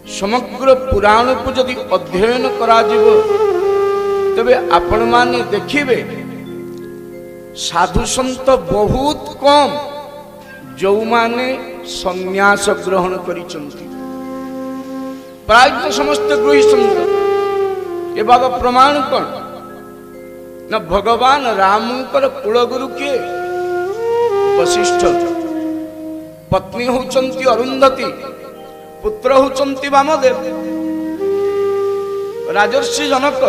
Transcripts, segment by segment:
समग्र पुराण को जदि अध्ययन करा जीवो तबे आपण माने देखिबे साधु संत बहुत कम जो माने संन्यास ग्रहण करिसंती प्राय तो समस्त गृही संत। ये बाबा प्रमाण कौन न भगवान रामकर कुलगुरु किए वशिष्ठ, पत्नी होचंती अरुंधति, पुत्र होचंती वामदेव, राजर्षि जनक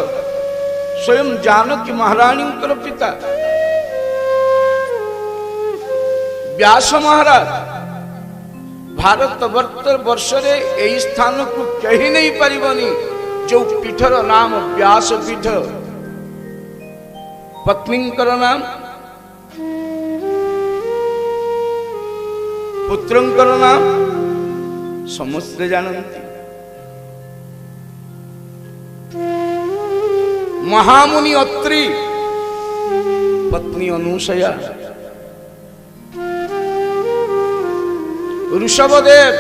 स्वयं जानकी महारानी पिता व्यास महाराज। भारत वर्ष रे यही स्थान को कही नहीं पारिबनी जो पीठर नाम व्यास पीठ। पत्नींकर नाम, पुत्रंकर नाम समस्त जानती। महामुनि अत्रि, पत्नी अनुसया। ऋषभदेव,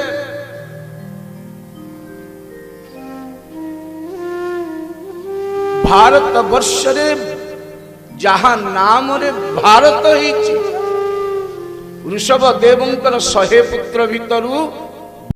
भारत वर्ष रे जहाँ नाम रे भारत ऋषभदेवंकर 100 पुत्र भितरु